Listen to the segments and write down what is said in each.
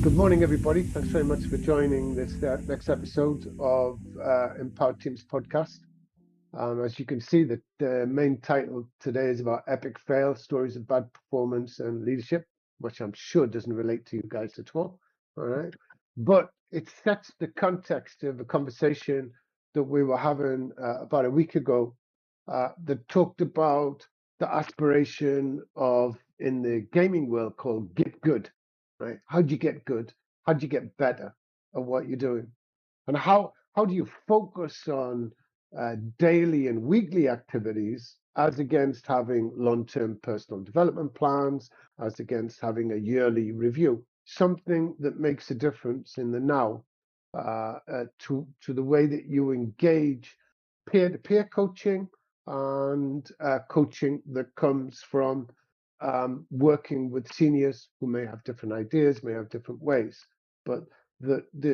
Good morning, everybody. Thanks very much for joining this next episode of Empowered Teams podcast. As you can see, the main title today is about epic fail, stories of bad performance and leadership, which I'm sure doesn't relate to you guys at all. All right. But it sets the context of a conversation that we were having about a week ago that talked about the aspiration of, in the gaming world, called get good, right? How do you get good? How do you get better at what you're doing? And how do you focus on daily and weekly activities as against having long-term personal development plans, as against having a yearly review? Something that makes a difference in the now to the way that you engage peer-to-peer coaching and coaching that comes from working with seniors who may have different ideas, may have different ways, but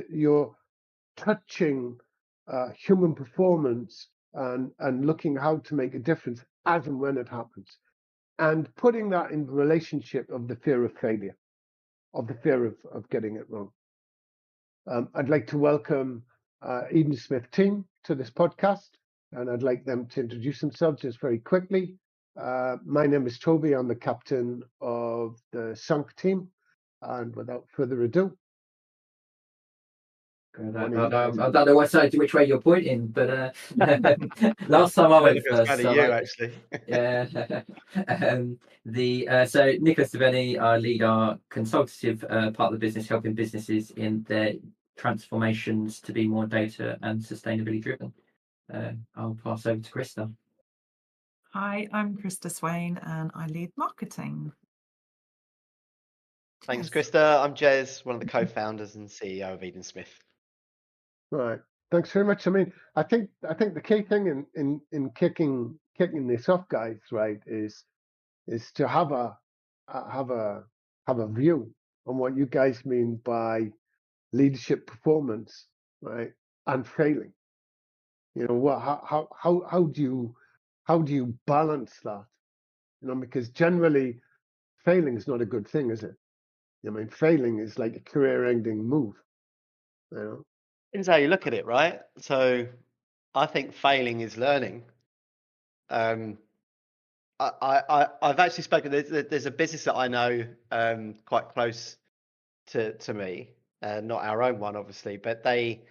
you're touching human performance and looking how to make a difference as and when it happens, and putting that in relationship of the fear of failure, of the fear of getting it wrong. I'd like to welcome Eden Smith team to this podcast, and I'd like them to introduce themselves just very quickly. My name is Toby. I'm the captain of the Sunk team, and without further ado, I don't know which way you're pointing, but last time I went first, so you actually. Yeah. So Nicholas Deveni, I lead our consultative part of the business, helping businesses in their transformations to be more data and sustainability driven. I'll pass over to Krista. Hi, I'm Krista Swain and I lead marketing. Thanks, Krista. I'm Jez, one of the co-founders and CEO of Eden Smith. Right. Thanks very much. I mean, I think the key thing in kicking this off, guys, right, is to have a view on what you guys mean by leadership performance, right, and failing. You know, what how do you balance that? You know, because generally failing is not a good thing, is it? I mean, failing is like a career-ending move. You know. Depends how you look at it, right? So I think failing is learning. I've actually spoken. There's a business that I know quite close to me, not our own one, obviously, but they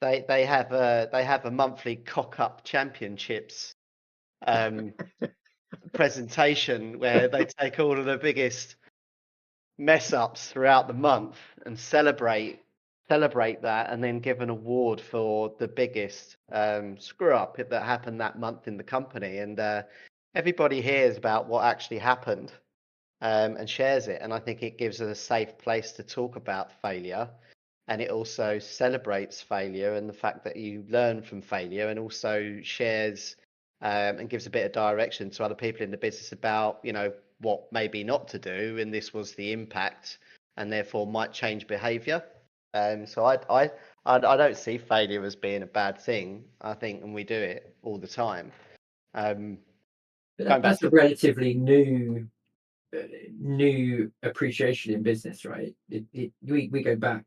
have a monthly cock up championships presentation where they take all of the biggest mess ups throughout the month and celebrate that, and then give an award for the biggest screw up that happened that month in the company. And everybody hears about what actually happened and shares it. And I think it gives us a safe place to talk about failure. And it also celebrates failure and the fact that you learn from failure, and also shares and gives a bit of direction to other people in the business about, you know, what maybe not to do. And this was the impact, and therefore might change behavior. So I don't see failure as being a bad thing. I think, and we do it all the time. That's a relatively new appreciation in business, right? We go back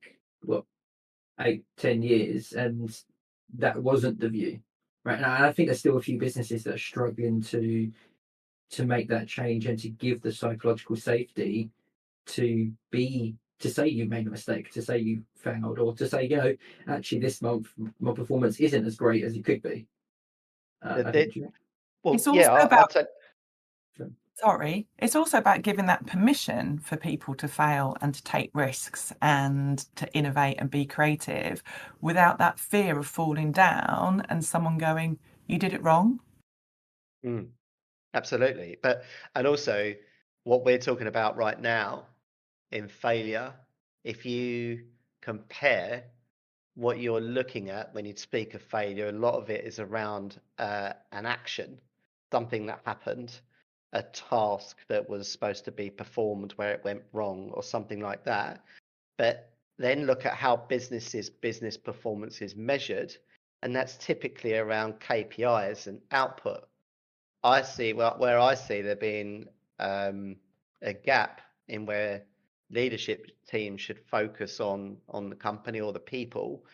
8-10 years, and that wasn't the view, right? And I think there's still a few businesses that are struggling to make that change and to give the psychological safety to say you made a mistake, to say you failed, or to say, you know, actually this month my performance isn't as great as it could be. It's also about giving that permission for people to fail and to take risks and to innovate and be creative without that fear of falling down and someone going, you did it wrong. Absolutely. And also what we're talking about right now in failure, if you compare what you're looking at when you speak of failure, a lot of it is around an action, something that happened, a task that was supposed to be performed where it went wrong, or something like that. But then look at how business performance is measured, and that's typically around KPIs and output. I see where I see there being a gap in where leadership team should focus on the company or the people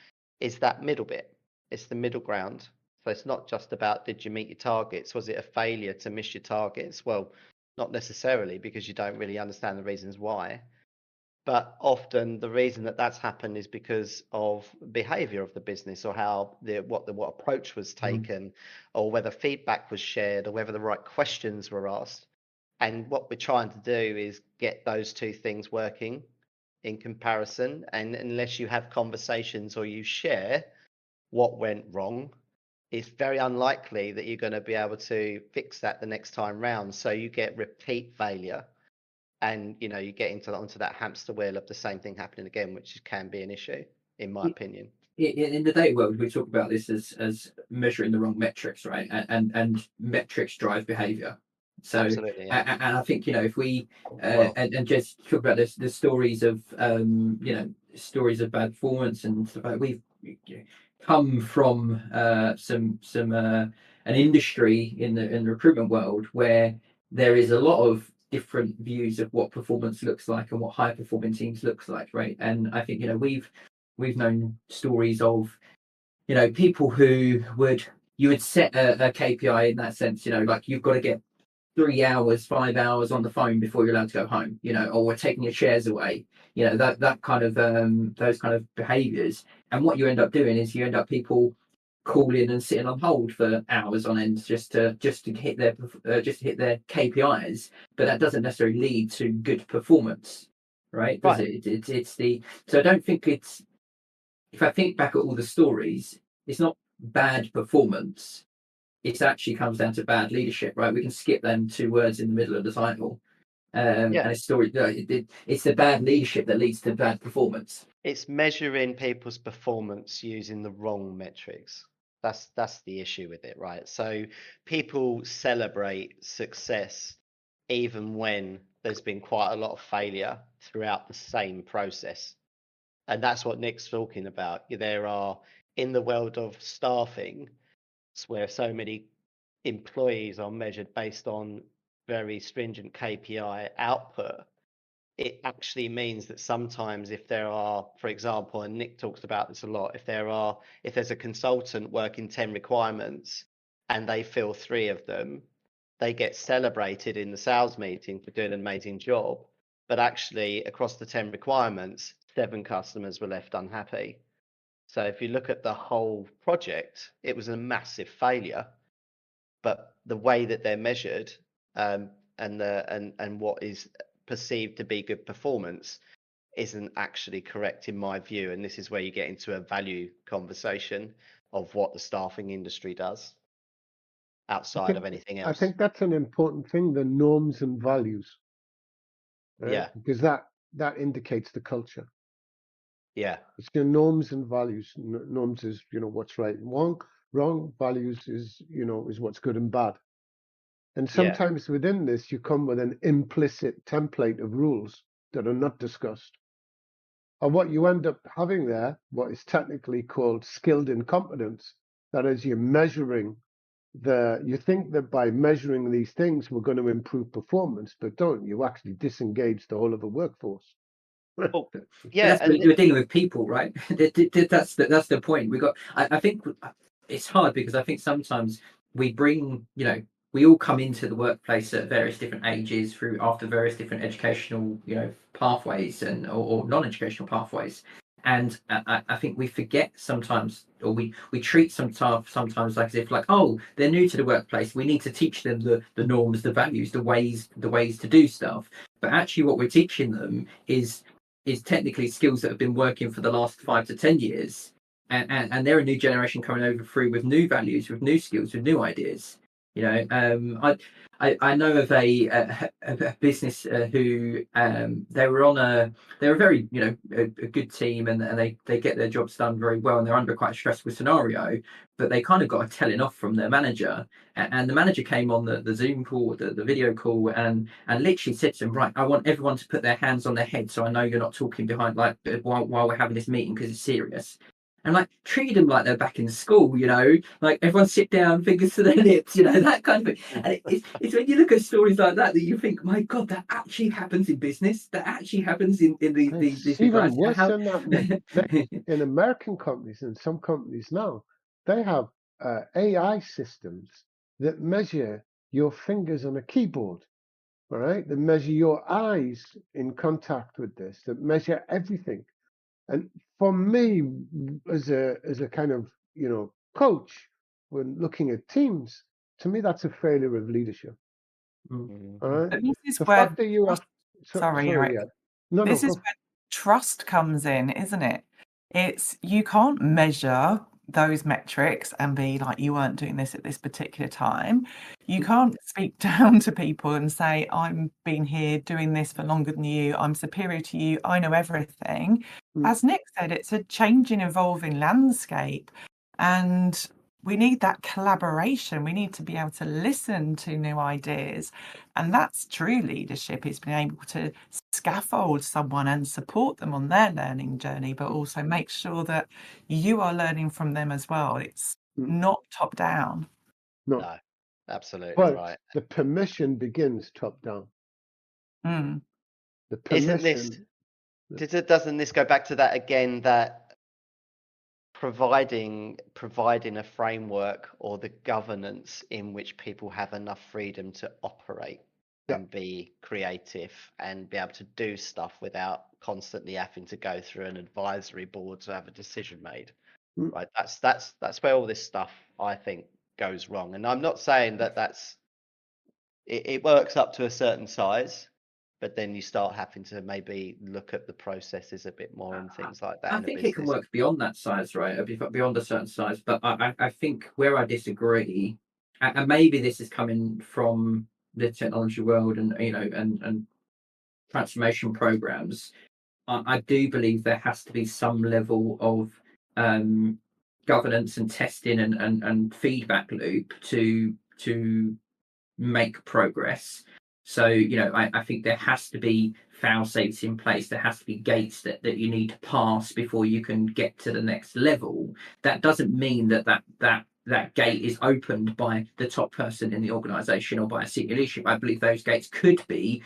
is that middle bit. It's the middle ground. So it's not just about, did you meet your targets? Was it a failure to miss your targets? Well, not necessarily, because you don't really understand the reasons why. But often the reason that that's happened is because of behavior of the business, or how what approach was taken, or whether feedback was shared, or whether the right questions were asked. And what we're trying to do is get those two things working in comparison. And unless you have conversations or you share what went wrong, it's very unlikely that you're going to be able to fix that the next time round. So you get repeat failure, and you get onto that hamster wheel of the same thing happening again, which can be an issue, in my opinion. In the data world, we talk about this as measuring the wrong metrics, right? And metrics drive behavior. So Absolutely, yeah. and I think if we and just talk about this, the stories of stories of bad performance and stuff like, we've come from some an industry in the recruitment world where there is a lot of different views of what performance looks like and what high performing teams looks like, right? And I think we've known stories of people who you would set a KPI in that sense, like you've got to get 3 hours, 5 hours on the phone before you're allowed to go home, or we're taking your chairs away, that kind of those kind of behaviors. And what you end up doing is you end up people calling and sitting on hold for hours on end just to hit their KPIs, but that doesn't necessarily lead to good performance, right? Does it? It's the so I don't think it's, if I think back at all the stories, it's not bad performance. It actually comes down to bad leadership, right? We can skip them 2 words in the middle of the title. And it's story. It's the bad leadership that leads to bad performance. It's measuring people's performance using the wrong metrics. That's the issue with it, right? So people celebrate success even when there's been quite a lot of failure throughout the same process. And that's what Nick's talking about. There are, in the world of staffing, where so many employees are measured based on very stringent KPI output, it actually means that sometimes if there are, for example, and Nick talks about this a lot, if there's a consultant working 10 requirements and they fill 3 of them, they get celebrated in the sales meeting for doing an amazing job. But actually, across the 10 requirements, 7 customers were left unhappy. So if you look at the whole project, it was a massive failure. But the way that they're measured, and what is perceived to be good performance, isn't actually correct in my view. And this is where you get into a value conversation of what the staffing industry does outside of anything else. I think that's an important thing, the norms and values. Right? Yeah. Because that indicates the culture. Yeah. It's your norms and values. Norms is, what's right and wrong. Wrong. Values is, is what's good and bad. And sometimes within this, you come with an implicit template of rules that are not discussed. And what you end up having there, what is technically called skilled incompetence, that is, you're measuring you think that by measuring these things, we're going to improve performance, but don't. You actually disengage the whole of the workforce. Well, you're dealing with people, right? That's the point. I think it's hard because I think sometimes we bring, we all come into the workplace at various different ages after various different educational, pathways or non-educational pathways. And I think we forget sometimes, or we treat sometimes like as if they're new to the workplace. We need to teach them the norms, the values, the ways to do stuff. But actually, what we're teaching them is technically skills that have been working for the last 5 to 10 years, and they're a new generation coming over through with new values, with new skills, with new ideas. I know of a business who they were very a good team, and they get their jobs done very well, and they're under quite a stressful scenario, but they kind of got a telling off from their manager, and the manager came on the Zoom call, the video call, and literally said to them, right, I want everyone to put their hands on their head so I know you're not talking behind while we're having this meeting, because it's serious. and like treat them like they're back in school, you know, like everyone sit down, fingers to their lips, you know, that kind of thing. And it's when you look at stories like that you think, my God, that actually happens in business. That actually happens in these It's big even brands. worse How... than that, Nick. In American companies and some companies now, they have AI systems that measure your fingers on a keyboard. All right, that measure your eyes in contact with this, that measure everything. And for me, as a kind of coach, when looking at teams, to me that's a failure of leadership. Mm. All right, But this is the where fact that you have sorry, sorry, Eric. yeah, no, This is go. where trust comes in, isn't it? It's you can't measure those metrics and be like, you weren't doing this at this particular time. You can't speak down to people and say, I'm been here doing this for longer than you, I'm superior to you, I know everything. As Nick said, it's a changing, evolving landscape. And we need that collaboration. We need to be able to listen to new ideas. And that's true leadership, is being able to scaffold someone and support them on their learning journey, but also make sure that you are learning from them as well. It's not top down. No, No, absolutely but right. the permission begins top down. Mm. The Isn't this, permission. doesn't this go back to that again, that providing a framework or the governance in which people have enough freedom to operate Yeah. and be creative and be able to do stuff without constantly having to go through an advisory board to have a decision made. Right, that's where all this stuff, I think, goes wrong. And I'm not saying that it works up to a certain size, but then you start having to maybe look at the processes a bit more and things like that I in a think it can business. work beyond that size, right? Beyond a certain size. But I think where I disagree, and maybe this is coming from the technology world and and transformation programs, I do believe there has to be some level of governance and testing and feedback loop to make progress. So, I think there has to be fail safes in place. There has to be gates that you need to pass before you can get to the next level. That doesn't mean that gate is opened by the top person in the organization or by a senior leadership. I believe those gates could be,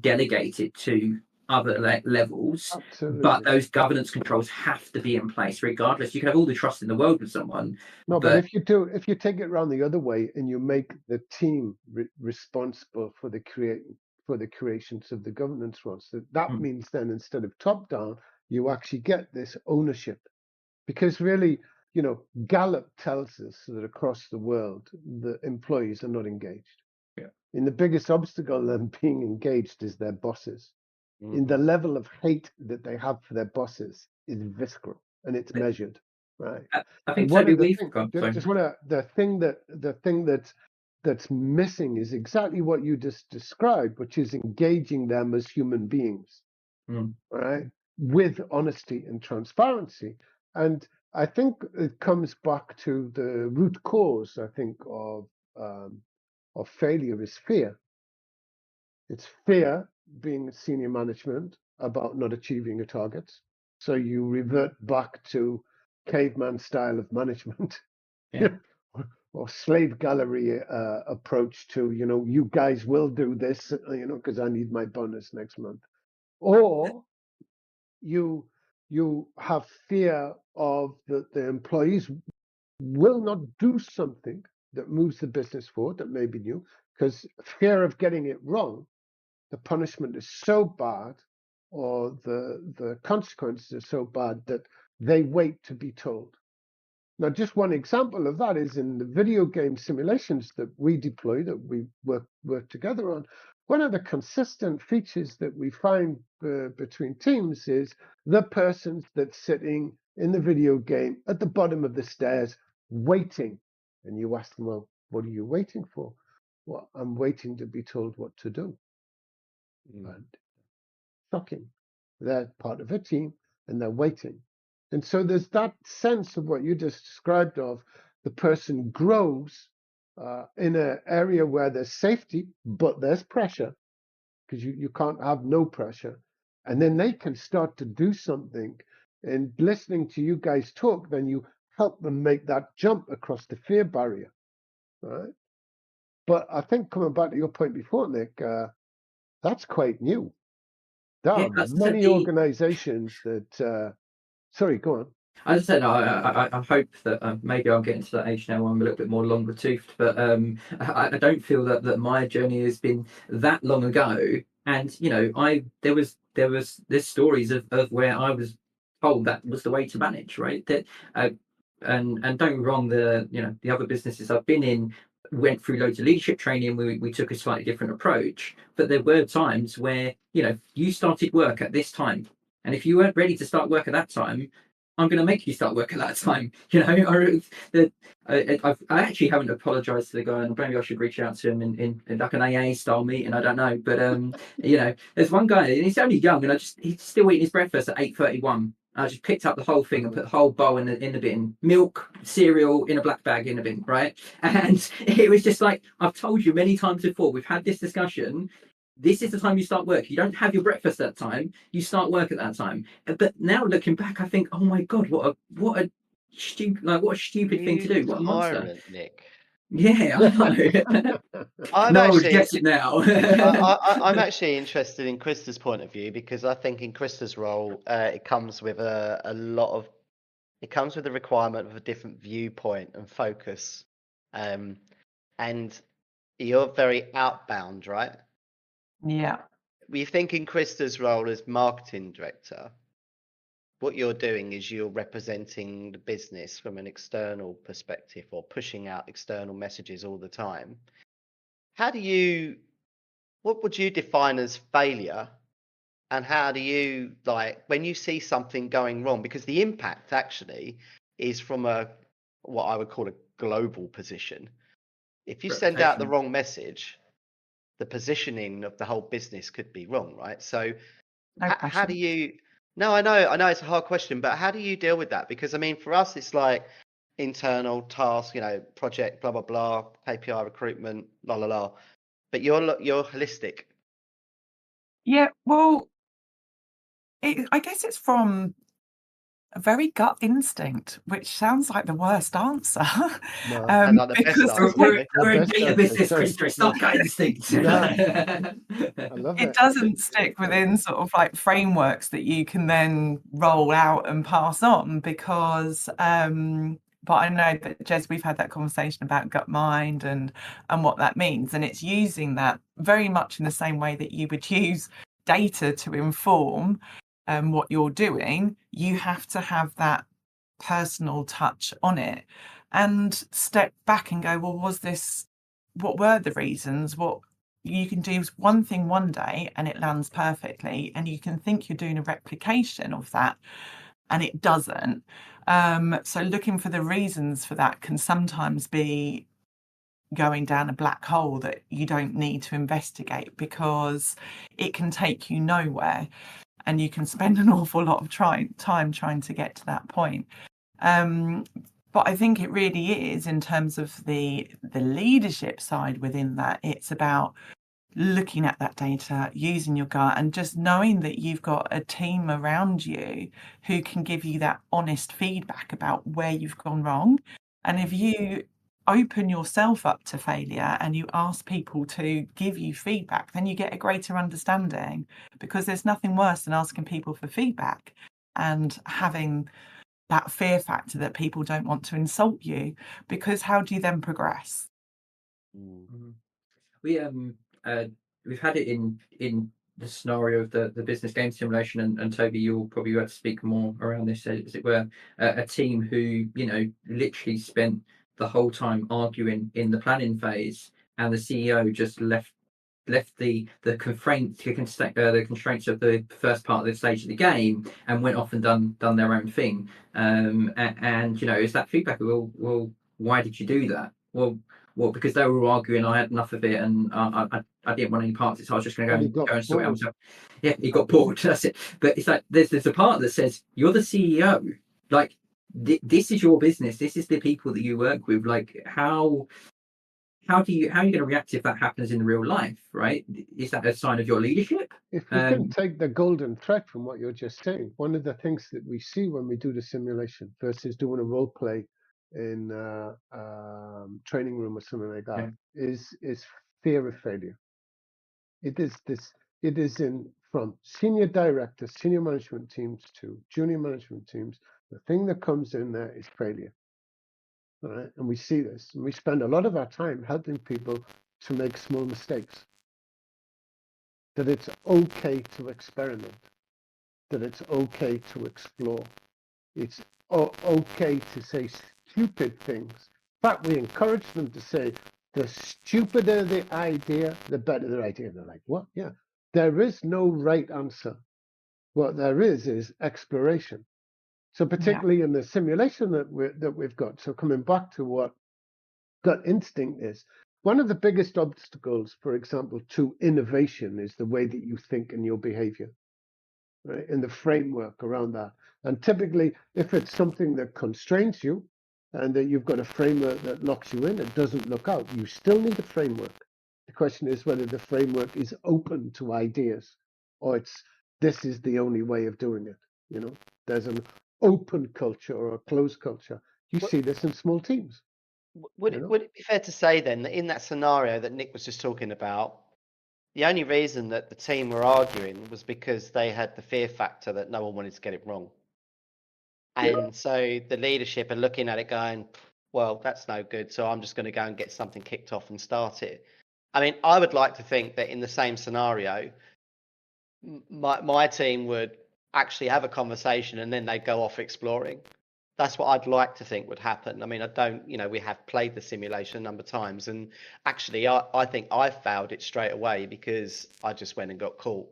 delegated to other levels. Absolutely. But those governance controls have to be in place regardless. You can have all the trust in the world with someone. No, but if you take it around the other way and you make the team responsible for the creations of the governance roles, that means then instead of top down, you actually get this ownership. Because really, Gallup tells us that across the world, the employees are not engaged. Yeah. And the biggest obstacle in being engaged is their bosses. Mm-hmm. In the level of hate that they have for their bosses is visceral and it's measured, right? I think one Toby, of the we've thing, gone. the thing that's missing is exactly what you just described, which is engaging them as human beings, right? With honesty and transparency. And I think it comes back to the root cause, I think, of failure is fear. It's fear being senior management about not achieving your targets. So you revert back to caveman style of management. Yeah. Or slave gallery approach to, you guys will do this, because I need my bonus next month. Or you have fear of the employees will not do something that moves the business forward that may be new, because fear of getting it wrong, the punishment is so bad or the consequences are so bad that they wait to be told. Now, just one example of that is in the video game simulations that we deploy, that we work together on. One of the consistent features that we find between teams is the person that's sitting in the video game at the bottom of the stairs waiting. And you ask them, well, what are you waiting for? Well, I'm waiting to be told what to do. And shocking. They're part of a team and they're waiting. And so there's that sense of what you just described of the person grows in an area where there's safety, but there's pressure, because you can't have no pressure. And then they can start to do something in listening to you guys talk, then you help them make that jump across the fear barrier, right? But I think coming back to your point before, Nick, that's quite new. There Yeah, are as I said, many organizations that, sorry, go on. as I said, I hope that maybe I'm getting to that age now where I'm a little bit more longer toothed, but I don't feel that my journey has been that long ago. And there's stories of where I was told that was the way to manage, right? That and don't get me wrong, the other businesses I've been in went through loads of leadership training. We took a slightly different approach, but there were times where you started work at this time, and if you weren't ready to start work at that time, I'm going to make you start work at that time. I actually haven't apologized to the guy, and maybe I should reach out to him in like an AA style meeting. I don't know, but there's one guy, and he's only young, and he's still eating his breakfast at 8:31. I just picked up the whole thing and put the whole bowl in the bin. Milk, cereal in a black bag in a bin, right? And it was just like, I've told you many times before, we've had this discussion. This is the time you start work. You don't have your breakfast at that time. You start work at that time. But now looking back, I think, oh my God, what a stupid thing to do. What a monster. Tyrant, Nick. Yeah, I know. I'm no one actually, gets it now. I'm actually interested in Krista's point of view, because I think in Krista's role, it comes with it comes with the requirement of a different viewpoint and focus. And you're very outbound, right? Yeah. We think in Krista's role as marketing director, what you're doing is you're representing the business from an external perspective, or pushing out external messages all the time. What would you define as failure? And how do you, when you see something going wrong, because the impact actually is from what I would call a global position. If you send out the wrong message, the positioning of the whole business could be wrong, right? So how do you, no, I know it's a hard question, but how do you deal with that? Because I mean, for us, it's like internal task, project, blah, blah, blah, KPI recruitment, la, la, la. But you're holistic. Yeah, well, I guess it's from a very gut instinct, which sounds like the worst answer. No, And not the best because answer. we're a best data answer, business, sorry. Krista. It's not gut instinct. I love it it. doesn't stick within sort of like frameworks that you can then roll out and pass on, because but I know that, Jez, we've had that conversation about gut mind and what that means, and it's using that very much in the same way that you would use data to inform what you're doing. You have to have that personal touch on it and step back and go, well, what were the reasons? What you can do is one thing one day and it lands perfectly, and you can think you're doing a replication of that and it doesn't. So looking for the reasons for that can sometimes be going down a black hole that you don't need to investigate, because it can take you nowhere and you can spend an awful lot of time trying to get to that point. But I think it really is, in terms of the leadership side within that, it's about looking at that data, using your gut, and just knowing that you've got a team around you who can give you that honest feedback about where you've gone wrong. And if you open yourself up to failure and you ask people to give you feedback, then you get a greater understanding, because there's nothing worse than asking people for feedback and having that fear factor that people don't want to insult you, because how do you then progress? We've had it in the scenario of the business game simulation, and Toby, you'll probably have to speak more around this, as it were. A team who literally spent the whole time arguing in the planning phase, and the CEO just left the constraints of the first part of the stage of the game and went off and done their own thing. And it's that feedback of, well, why did you do that? Well, because they were all arguing, I had enough of it, and I didn't want any parts of it, so I was just going to go and sort it out myself. Yeah, he got bored. That's it. But it's like there's a part that says, you're the CEO. Like, this is your business. This is the people that you work with. Like, how how are you going to react if that happens in real life, right? Is that a sign of your leadership? If we can take the golden thread from what you're just saying, one of the things that we see when we do the simulation versus doing a role play in training room or something like that is fear of failure. It is in from senior directors, senior management teams to junior management teams. The thing that comes in there is failure. All right, and we see this, and we spend a lot of our time helping people to make small mistakes. That it's okay to experiment, that it's okay to explore. It's okay to say stupid things. In fact, we encourage them to say, the stupider the idea, the better the idea. They're like, what? Yeah. There is no right answer. What there is exploration. So particularly in the simulation that we've got, so coming back to what gut instinct is, one of the biggest obstacles, for example, to innovation is the way that you think and your behavior, right? In the framework around that. And typically, if it's something that constrains you and that you've got a framework that locks you in, it doesn't look out. You still need a framework. The question is whether the framework is open to ideas or this is the only way of doing it. You know, there's an open culture or a closed culture. You see this in small teams. Would it be fair to say then that in that scenario that Nick was just talking about, the only reason that the team were arguing was because they had the fear factor that no one wanted to get it wrong? And so the leadership are looking at it going, well, that's no good, so I'm just going to go and get something kicked off and start it. I mean, I would like to think that in the same scenario, my team would actually have a conversation and then they'd go off exploring. That's what I'd like to think would happen. I mean, I don't, we have played the simulation a number of times, and actually, I think I failed it straight away because I just went and got caught.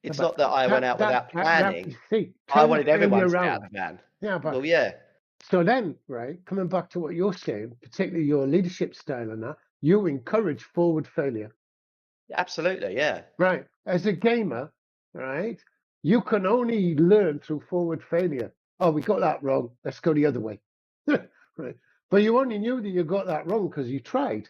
It's not that I went out without planning. I wanted everyone to get out of the van. Yeah, but well, yeah. So then, right, coming back to what you're saying, particularly your leadership style and that, you encourage forward failure. Absolutely, yeah. Right. As a gamer, right, you can only learn through forward failure. Oh, we got that wrong. Let's go the other way. Right. But you only knew that you got that wrong because you tried.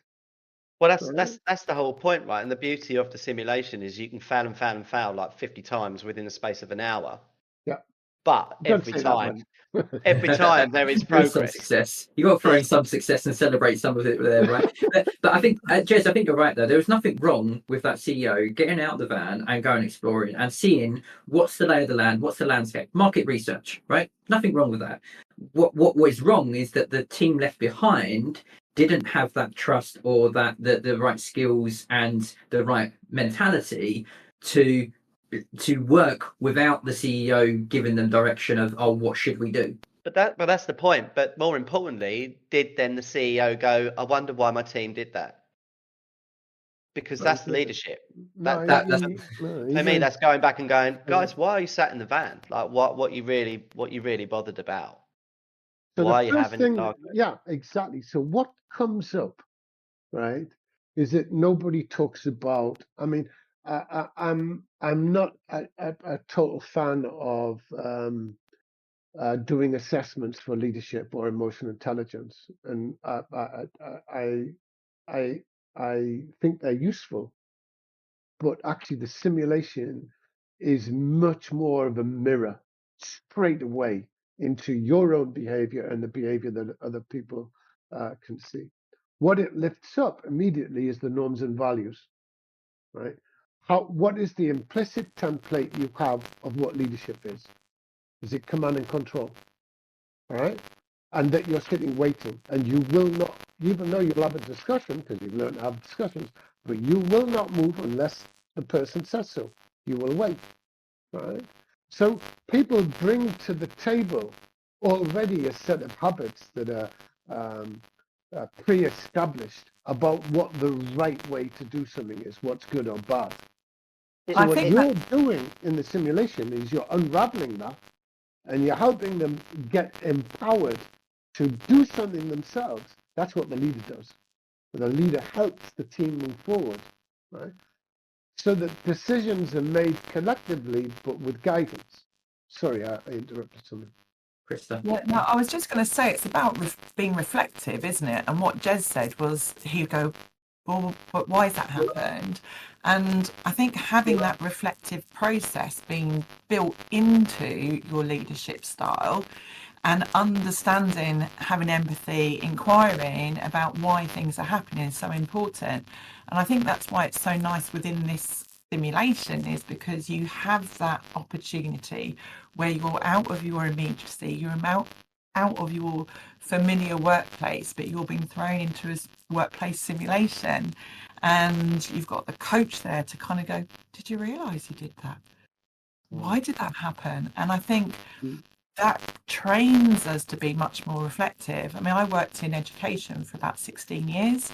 Well, that's the whole point, right? And the beauty of the simulation is you can fail and fail and fail like 50 times within the space of an hour. Yeah. But every time there is progress. Some success. You got to throw in some success and celebrate some of it there, right? but I think, Jez, I think you're right there. There was nothing wrong with that CEO getting out of the van and going exploring and seeing what's the lay of the land, what's the landscape, market research, right? Nothing wrong with that. What was wrong is that the team left behind didn't have that trust or that the right skills and the right mentality to work without the CEO giving them direction of, oh, what should we do? But that's the point. But more importantly, did then the CEO go, I wonder why my team did that? Because that's leadership. For me, that's going back and going, guys, why are you sat in the van? Like, what you really bothered about? So why are you having an argument? Yeah, exactly. So what comes up, right, is that nobody talks about. I mean, I'm not a total fan of doing assessments for leadership or emotional intelligence, and I think they're useful, but actually the simulation is much more of a mirror straight away into your own behavior and the behavior that other people can see. What it lifts up immediately is the norms and values, right? What is the implicit template you have of what leadership is? Is it command and control? All right? And that you're sitting waiting, and you will not, even though you'll have a discussion, because you've learned to have discussions, but you will not move unless the person says so. You will wait, right? So people bring to the table already a set of habits that are pre-established about what the right way to do something is, what's good or bad. So what you're doing in the simulation is you're unraveling that, and you're helping them get empowered to do something themselves. That's what the leader does. The leader helps the team move forward, right? So that decisions are made collectively, but with guidance. Sorry, I interrupted something. Krista. Yeah, no, I was just going to say it's about being reflective, isn't it? And what Jez said was he'd go, well, but why has that happened? And I think having that reflective process being built into your leadership style and understanding, having empathy, inquiring about why things are happening is so important. And I think that's why it's so nice within this simulation, is because you have that opportunity where you're out of your immediacy, you're out of your familiar workplace, but you're being thrown into a workplace simulation. And you've got the coach there to kind of go, did you realise you did that? Why did that happen? And I think that trains us to be much more reflective. I mean, I worked in education for about 16 years.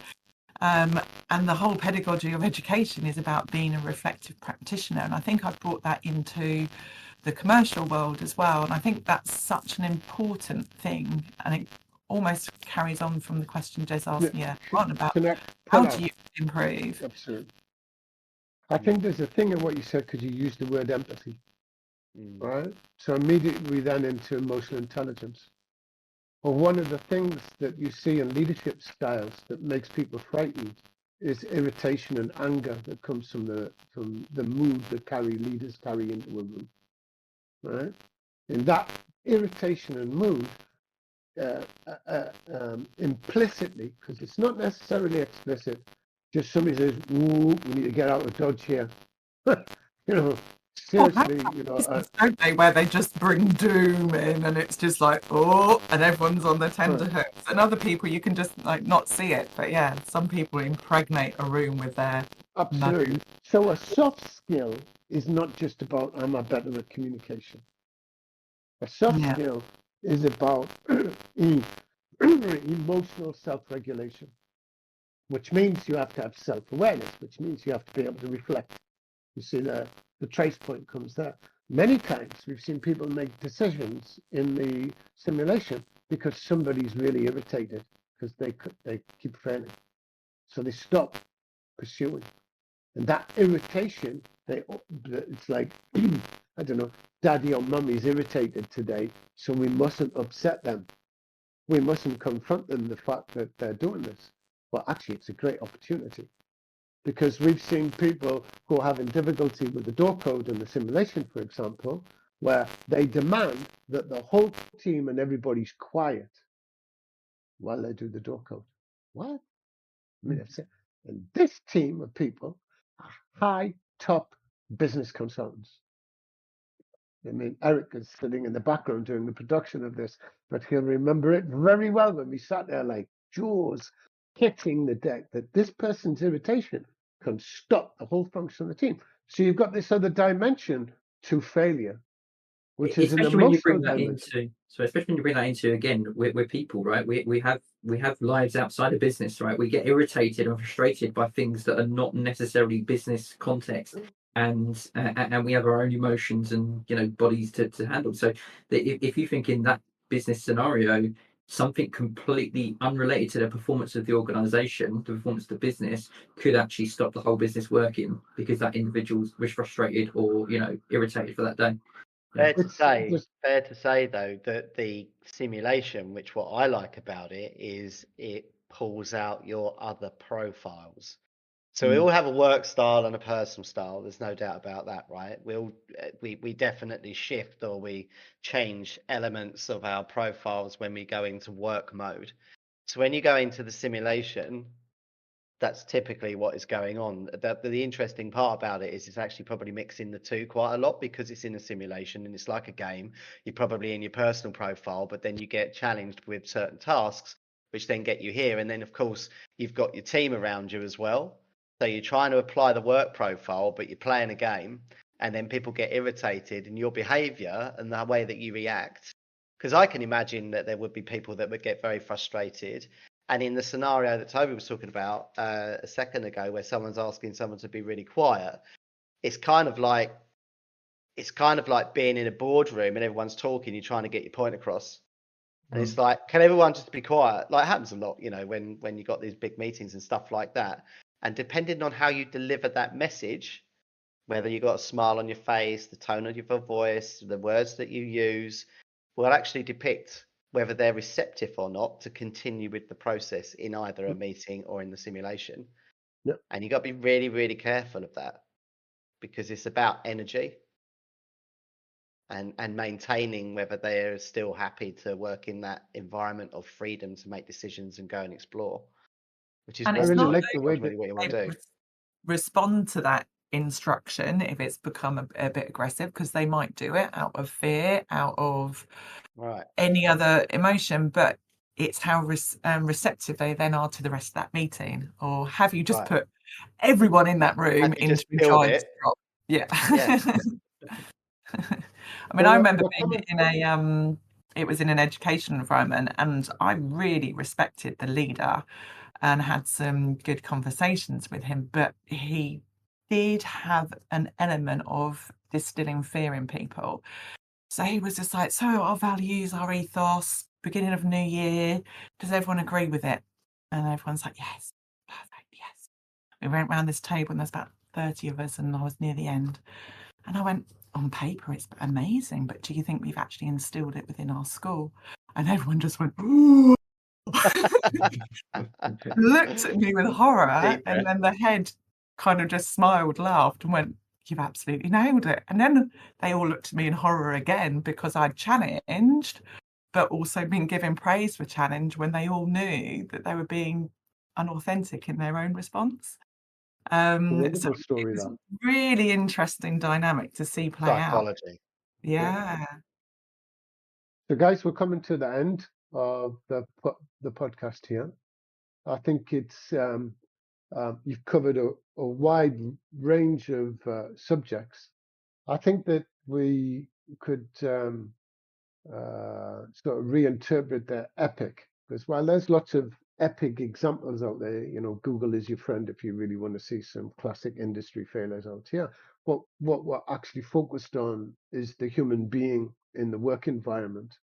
And the whole pedagogy of education is about being a reflective practitioner. And I think I've brought that into the commercial world as well. And I think that's such an important thing. And it almost carries on from the question Jez asked me on about how do you improve? Absolutely. I think there's a thing in what you said because you used the word empathy, right? So immediately we then into emotional intelligence. Well, one of the things that you see in leadership styles that makes people frightened is irritation and anger that comes from the mood that leaders carry into a room, right? And that irritation and mood, implicitly, because it's not necessarily explicit, just somebody says, "Ooh, we need to get out of Dodge here." You know, seriously, Don't they, where they just bring doom in and it's just like, oh, and everyone's on the tenterhooks. And other people, you can just like not see it. But yeah, some people impregnate a room with their absolutely. nose. So a soft skill is not just about am I better at communication. A soft skill is about emotional self-regulation, which means you have to have self-awareness, which means you have to be able to reflect. You see the trace point comes there. Many times we've seen people make decisions in the simulation because somebody's really irritated because they keep failing. So they stop pursuing. And that irritation, it's like, I don't know, daddy or mummy's irritated today, so we mustn't upset them. We mustn't confront them the fact that they're doing this. Well, actually, it's a great opportunity because we've seen people who are having difficulty with the door code in the simulation, for example, where they demand that the whole team and everybody's quiet while they do the door code. What? I mean, and this team of people are high top business consultants. I mean, Eric is sitting in the background doing the production of this, but he'll remember it very well when we sat there like jaws hitting the deck, that this person's irritation can stop the whole function of the team. So you've got this other dimension to failure, which is an especially when you bring emotional that dimension. especially when you bring that into, again, we're people, right? We have lives outside of business, right? We get irritated and frustrated by things that are not necessarily business context, and we have our own emotions and bodies to handle. So if you think in that business scenario, something completely unrelated to the performance of the organization, the performance of the business, could actually stop the whole business working because that individual was frustrated or irritated for that day. Fair to say though that the simulation, which what I like about it is it pulls out your other profiles. So we all have a work style and a personal style. There's no doubt about that, right? We definitely shift or we change elements of our profiles when we go into work mode. So when you go into the simulation, that's typically what is going on. The interesting part about it is it's actually probably mixing the two quite a lot because it's in a simulation and it's like a game. You're probably in your personal profile, but then you get challenged with certain tasks, which then get you here. And then, of course, you've got your team around you as well. So you're trying to apply the work profile, but you're playing a game, and then people get irritated in your behavior and the way that you react. Because I can imagine that there would be people that would get very frustrated, and in the scenario that Toby was talking about a second ago, where someone's asking someone to be really quiet, it's kind of like being in a boardroom and everyone's talking, you're trying to get your point across. And it's like, can everyone just be quiet? Like, it happens a lot, when you got these big meetings and stuff like that. And depending on how you deliver that message, whether you got a smile on your face, the tone of your voice, the words that you use, will actually depict whether they're receptive or not to continue with the process in either a meeting or in the simulation. Yep. And you've got to be really, really careful of that, because it's about energy and maintaining whether they're still happy to work in that environment of freedom to make decisions and go and explore, which is And I it's really not like the way that ultimately what you want to do. respond to that instruction if it's become a bit aggressive, because they might do it out of fear, out of Right. any other emotion, but it's how receptive they then are to the rest of that meeting. Or have you just Right. put everyone in that room Have you into just a filled giant it? drop? Yeah. Yeah. I mean, Well, I remember we're being coming. in a it was in an education environment, and I really respected the leader and had some good conversations with him, but he did have an element of distilling fear in people. So he was just like, so our values, our ethos, beginning of new year, does everyone agree with it? And everyone's like, yes, perfect, yes. We went round this table and there's about 30 of us, and I was near the end. And I went, on paper, it's amazing, but do you think we've actually instilled it within our school? And everyone just went, ooh, looked at me with horror, Deep and breath. then the head kind of just smiled, laughed, and went, you've absolutely nailed it. And then they all looked at me in horror again, because I'd challenged, but also been given praise for challenge, when they all knew that they were being unauthentic in their own response. A So wonderful it story, was that. really interesting dynamic to see play out. Psychology. Yeah. So, guys, we're coming to the end of the podcast here. I think it's you've covered a wide range of subjects. I think that we could sort of reinterpret the epic, because while there's lots of epic examples out there, Google is your friend if you really want to see some classic industry failures out here. But what we're actually focused on is the human being in the work environment,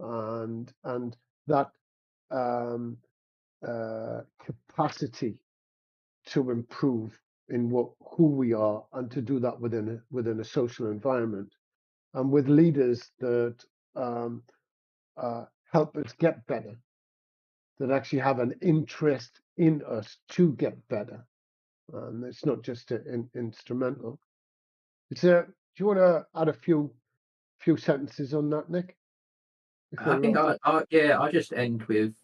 and that um, capacity to improve in who we are, and to do that within a social environment, and with leaders that um, help us get better, that actually have an interest in us to get better. And it's not just instrumental. Do you want to add a few sentences on that, Nick? I Before we think wrap up? I just end with,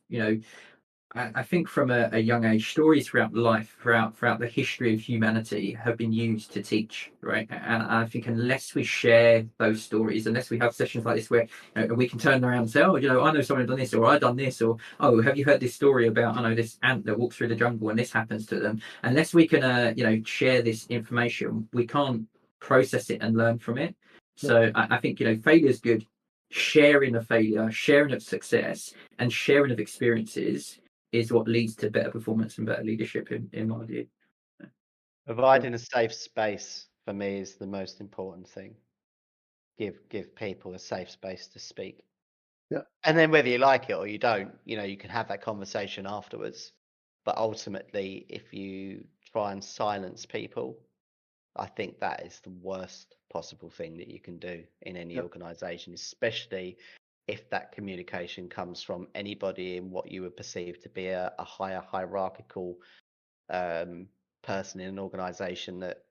I think from a young age, stories throughout life, throughout the history of humanity, have been used to teach, right? And I think unless we share those stories, unless we have sessions like this where we can turn around and say, oh, I know someone done this, or I done this, or oh, have you heard this story about this ant that walks through the jungle and this happens to them? Unless we can share this information, we can't process it and learn from it. So I think failure is good. Sharing of failure, sharing of success, and sharing of experiences is what leads to better performance and better leadership, in my view. Providing a safe space for me is the most important thing. Give people a safe space to speak. Yeah. And then whether you like it or you don't, you can have that conversation afterwards. But ultimately, if you try and silence people, I think that is the worst possible thing that you can do in any Yeah. organization, especially if that communication comes from anybody in what you would perceive to be a higher hierarchical person in an organization that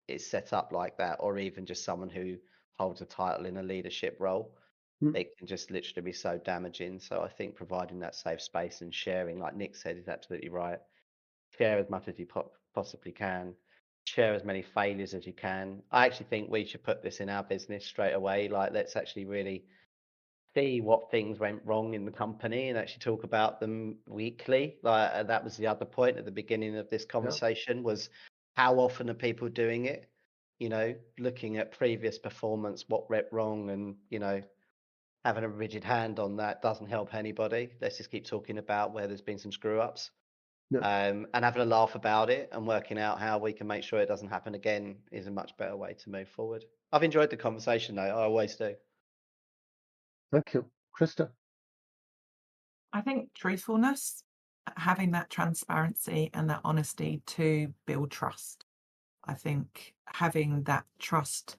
is set up like that, or even just someone who holds a title in a leadership role. Mm. It can just literally be so damaging. So I think providing that safe space and sharing, like Nick said, is absolutely right. Share as much as you possibly can. Share as many failures as you can. I actually think we should put this in our business straight away. Like, let's actually really see what things went wrong in the company and actually talk about them weekly. Like, that was the other point at the beginning of this conversation, was how often are people doing it? Looking at previous performance, what went wrong, and having a rigid hand on that doesn't help anybody. Let's just keep talking about where there's been some screw ups. Yeah. And having a laugh about it and working out how we can make sure it doesn't happen again is a much better way to move forward. I've enjoyed the conversation, though. I always do. Thank you, Krista. I think truthfulness, having that transparency and that honesty to build trust. I think having that trust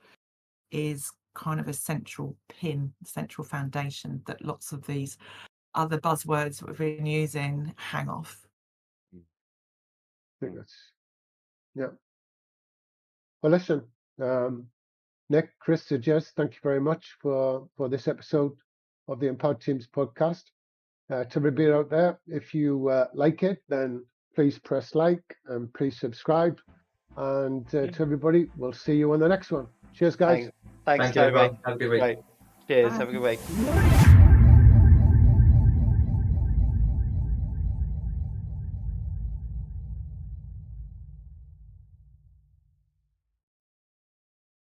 is kind of a central foundation that lots of these other buzzwords that we've been using hang off. I think that's, yeah. Well, listen, Nick, Chris, Jess, thank you very much for this episode of the Empowered Teams podcast. To everybody out there, if you like it, then please press like and please subscribe. And to everybody, we'll see you on the next one. Cheers, guys. Thanks Thank you, Toby. everyone. Have a good week. Great. Cheers. Bye. Have a good week.